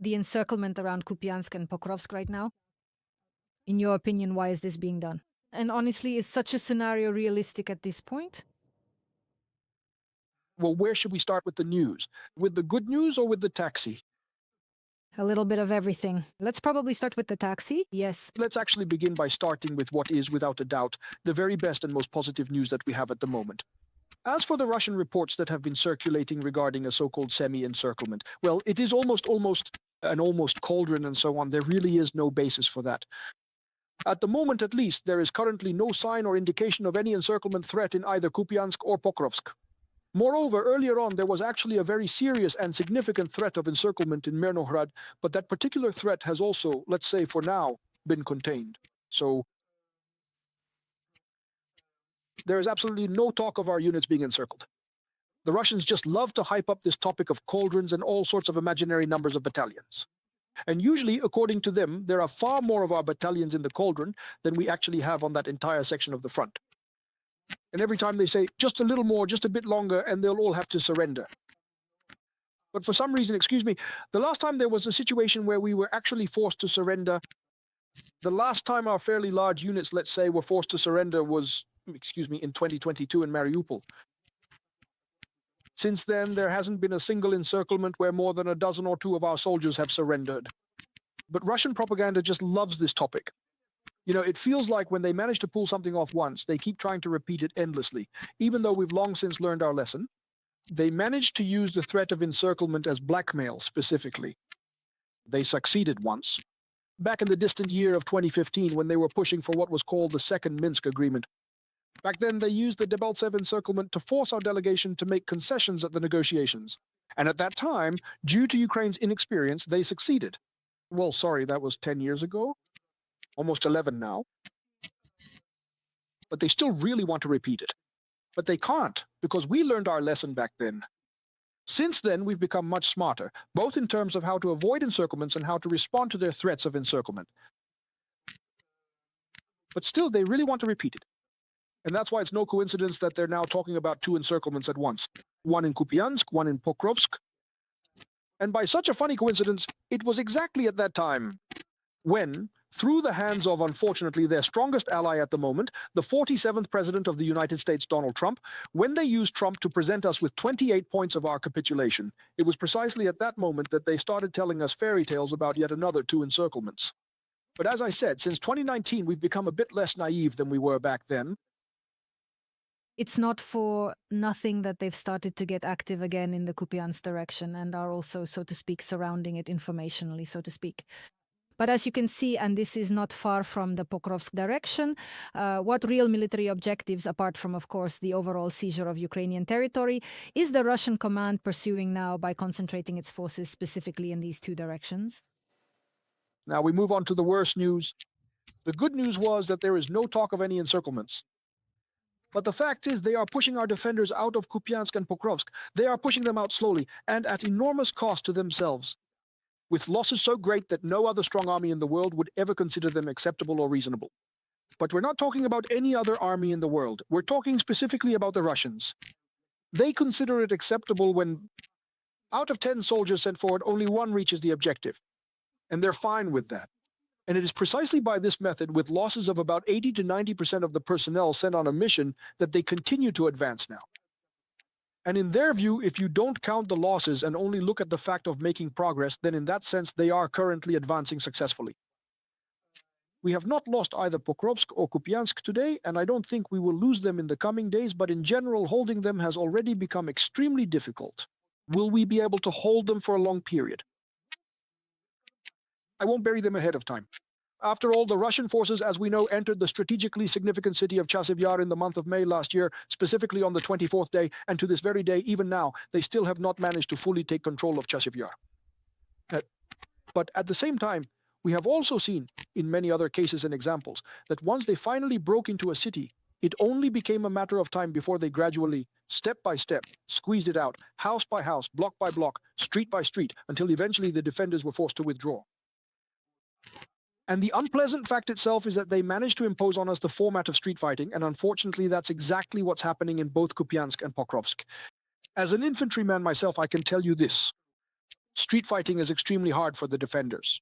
the encirclement around Kupiansk and Pokrovsk right now? In your opinion, why is this being done? And honestly, is such a scenario realistic at this point? Well, where should we start with the news? With the good news or with the taxi? A little bit of everything. Let's probably start with the taxi. Yes. Let's actually begin by starting with what is, without a doubt, the very best and most positive news that we have at the moment. As for the Russian reports that have been circulating regarding a so-called semi-encirclement, well, it is almost an almost cauldron and so on. There really is no basis for that. At the moment, at least, there is currently no sign or indication of any encirclement threat in either Kupiansk or Pokrovsk. Moreover, earlier on, there was actually a very serious and significant threat of encirclement in Myrnohrad, but that particular threat has also, let's say for now, been contained. So there is absolutely no talk of our units being encircled. The Russians just love to hype up this topic of cauldrons and all sorts of imaginary numbers of battalions. And usually, according to them, there are far more of our battalions in the cauldron than we actually have on that entire section of the front. And every time they say, just a little more, just a bit longer, and they'll all have to surrender. But for some reason, excuse me, the last time there was a situation where we were actually forced to surrender, the last time our fairly large units, let's say, were forced to surrender was, excuse me, in 2022 in Mariupol. Since then, there hasn't been a single encirclement where more than a dozen or two of our soldiers have surrendered. But Russian propaganda just loves this topic. You know, it feels like when they manage to pull something off once, they keep trying to repeat it endlessly. Even though we've long since learned our lesson, they managed to use the threat of encirclement as blackmail specifically. They succeeded once, back in the distant year of 2015 when they were pushing for what was called the Second Minsk Agreement. Back then, they used the Debaltsev encirclement to force our delegation to make concessions at the negotiations. And at that time, due to Ukraine's inexperience, they succeeded. Well, sorry, that was 10 years ago? Almost 11 now. But they still really want to repeat it. But they can't, because we learned our lesson back then. Since then, we've become much smarter, both in terms of how to avoid encirclements and how to respond to their threats of encirclement. But still, they really want to repeat it. And that's why it's no coincidence that they're now talking about two encirclements at once. One in Kupiansk, one in Pokrovsk. And by such a funny coincidence, it was exactly at that time when, through the hands of, unfortunately, their strongest ally at the moment, the 47th President of the United States, Donald Trump, when they used Trump to present us with 28 points of our capitulation, it was precisely at that moment that they started telling us fairy tales about yet another two encirclements. But as I said, since 2019, we've become a bit less naive than we were back then. It's not for nothing that they've started to get active again in the Kupiansk direction and are also, so to speak, surrounding it informationally, so to speak. But as you can see, and this is not far from the Pokrovsk direction, what real military objectives, apart from, of course, the overall seizure of Ukrainian territory, is the Russian command pursuing now by concentrating its forces specifically in these two directions? Now we move on to the worst news. The good news was that there is no talk of any encirclements. But the fact is they are pushing our defenders out of Kupiansk and Pokrovsk. They are pushing them out slowly and at enormous cost to themselves, with losses so great that no other strong army in the world would ever consider them acceptable or reasonable. But we're not talking about any other army in the world. We're talking specifically about the Russians. They consider it acceptable when, out of 10 soldiers sent forward, only one reaches the objective. And they're fine with that. And it is precisely by this method, with losses of about 80 to 90% of the personnel sent on a mission, that they continue to advance now. And in their view, if you don't count the losses and only look at the fact of making progress, then in that sense they are currently advancing successfully. We have not lost either Pokrovsk or Kupiansk today, and I don't think we will lose them in the coming days, but in general, holding them has already become extremely difficult. Will we be able to hold them for a long period? I won't bury them ahead of time. After all, the Russian forces, as we know, entered the strategically significant city of Chasiv Yar in the month of May last year, specifically on the 24th day, and to this very day, even now, they still have not managed to fully take control of Chasiv Yar. But at the same time, we have also seen, in many other cases and examples, that once they finally broke into a city, it only became a matter of time before they gradually, step by step, squeezed it out, house by house, block by block, street by street, until eventually the defenders were forced to withdraw. And the unpleasant fact itself is that they managed to impose on us the format of street fighting, and unfortunately that's exactly what's happening in both Kupiansk and Pokrovsk. As an infantryman myself, I can tell you this. Street fighting is extremely hard for the defenders.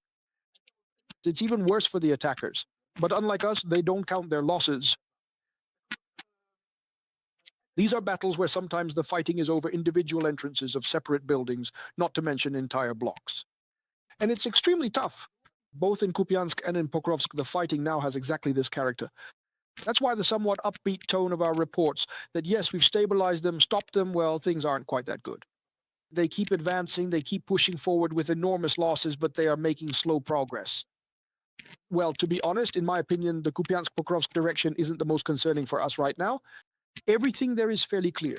It's even worse for the attackers. But unlike us, they don't count their losses. These are battles where sometimes the fighting is over individual entrances of separate buildings, not to mention entire blocks. And it's extremely tough. Both in Kupiansk and in Pokrovsk, the fighting now has exactly this character. That's why the somewhat upbeat tone of our reports that yes, we've stabilized them, stopped them, well, things aren't quite that good. They keep advancing, they keep pushing forward with enormous losses, but they are making slow progress. Well, to be honest, in my opinion, the Kupiansk-Pokrovsk direction isn't the most concerning for us right now. Everything there is fairly clear.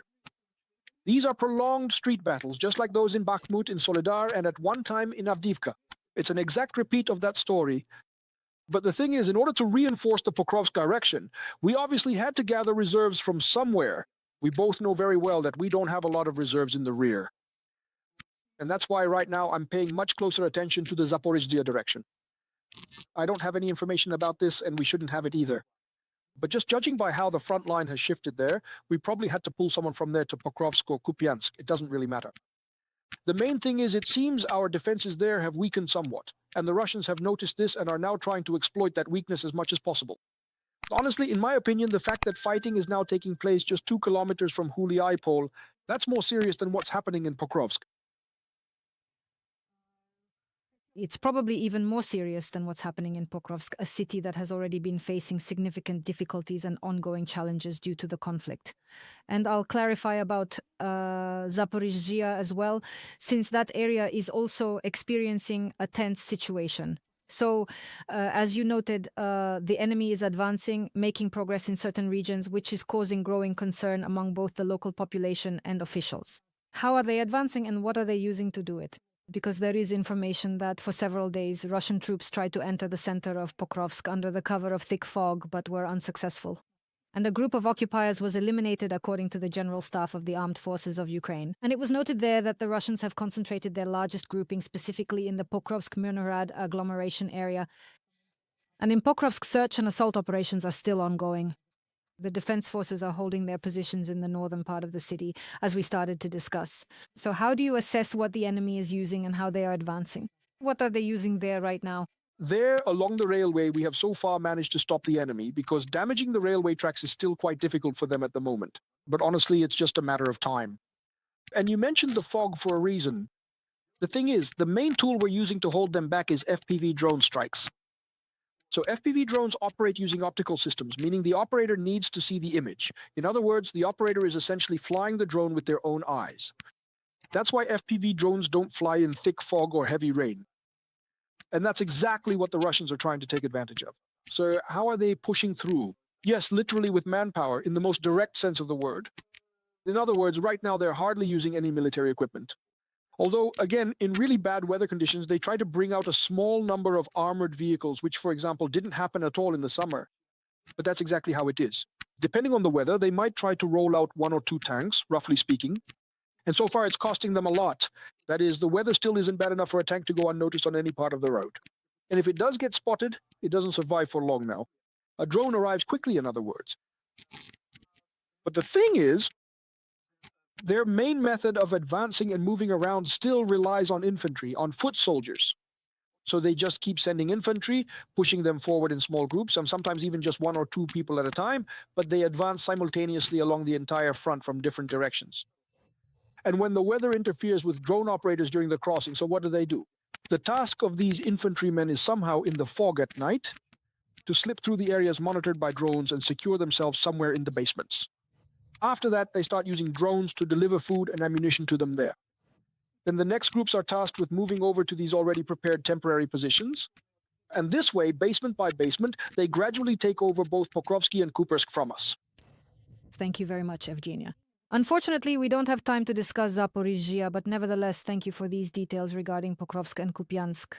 These are prolonged street battles, just like those in Bakhmut, in Soledar, and at one time in Avdiivka. It's an exact repeat of that story. But the thing is, in order to reinforce the Pokrovsk direction, we obviously had to gather reserves from somewhere. We both know very well that we don't have a lot of reserves in the rear. And that's why right now I'm paying much closer attention to the Zaporizhzhia direction. I don't have any information about this, and we shouldn't have it either. But just judging by how the front line has shifted there, we probably had to pull someone from there to Pokrovsk or Kupiansk. It doesn't really matter. The main thing is it seems our defenses there have weakened somewhat, and the Russians have noticed this and are now trying to exploit that weakness as much as possible. Honestly, in my opinion, the fact that fighting is now taking place just 2 kilometers from Huliaipol, that's more serious than what's happening in Pokrovsk. It's probably even more serious than what's happening in Pokrovsk, a city that has already been facing significant difficulties and ongoing challenges due to the conflict. And I'll clarify about Zaporizhzhia as well, since that area is also experiencing a tense situation. So, as you noted, the enemy is advancing, making progress in certain regions, which is causing growing concern among both the local population and officials. How are they advancing and what are they using to do it? Because there is information that for several days Russian troops tried to enter the center of Pokrovsk under the cover of thick fog but were unsuccessful. And a group of occupiers was eliminated according to the General Staff of the Armed Forces of Ukraine. And it was noted there that the Russians have concentrated their largest grouping specifically in the Pokrovsk-Myrnohrad agglomeration area. And in Pokrovsk, search and assault operations are still ongoing. The defense forces are holding their positions in the northern part of the city, as we started to discuss. So how do you assess what the enemy is using and how they are advancing? What are they using there right now? There, along the railway, we have so far managed to stop the enemy because damaging the railway tracks is still quite difficult for them at the moment. But honestly, it's just a matter of time. And you mentioned the fog for a reason. The thing is, the main tool we're using to hold them back is FPV drone strikes. So FPV drones operate using optical systems, meaning the operator needs to see the image. In other words, the operator is essentially flying the drone with their own eyes. That's why FPV drones don't fly in thick fog or heavy rain. And that's exactly what the Russians are trying to take advantage of. So how are they pushing through? Yes, literally with manpower, in the most direct sense of the word. In other words, right now they're hardly using any military equipment. Although, again, in really bad weather conditions, they try to bring out a small number of armored vehicles, which, for example, didn't happen at all in the summer. But that's exactly how it is. Depending on the weather, they might try to roll out 1 or 2 tanks, roughly speaking. And so far, it's costing them a lot. That is, the weather still isn't bad enough for a tank to go unnoticed on any part of the road. And if it does get spotted, it doesn't survive for long now. A drone arrives quickly, in other words. But the thing is, their main method of advancing and moving around still relies on infantry, on foot soldiers. So they just keep sending infantry, pushing them forward in small groups, and sometimes even just 1 or 2 people at a time, but they advance simultaneously along the entire front from different directions. And when the weather interferes with drone operators during the crossing, so what do? The task of these infantrymen is somehow in the fog at night to slip through the areas monitored by drones and secure themselves somewhere in the basements. After that, they start using drones to deliver food and ammunition to them there. Then the next groups are tasked with moving over to these already prepared temporary positions. And this way, basement by basement, they gradually take over both Pokrovsky and Kupiansk from us. Thank you very much, Evgenia. Unfortunately, we don't have time to discuss Zaporizhzhia, but nevertheless, thank you for these details regarding Pokrovsk and Kupiansk.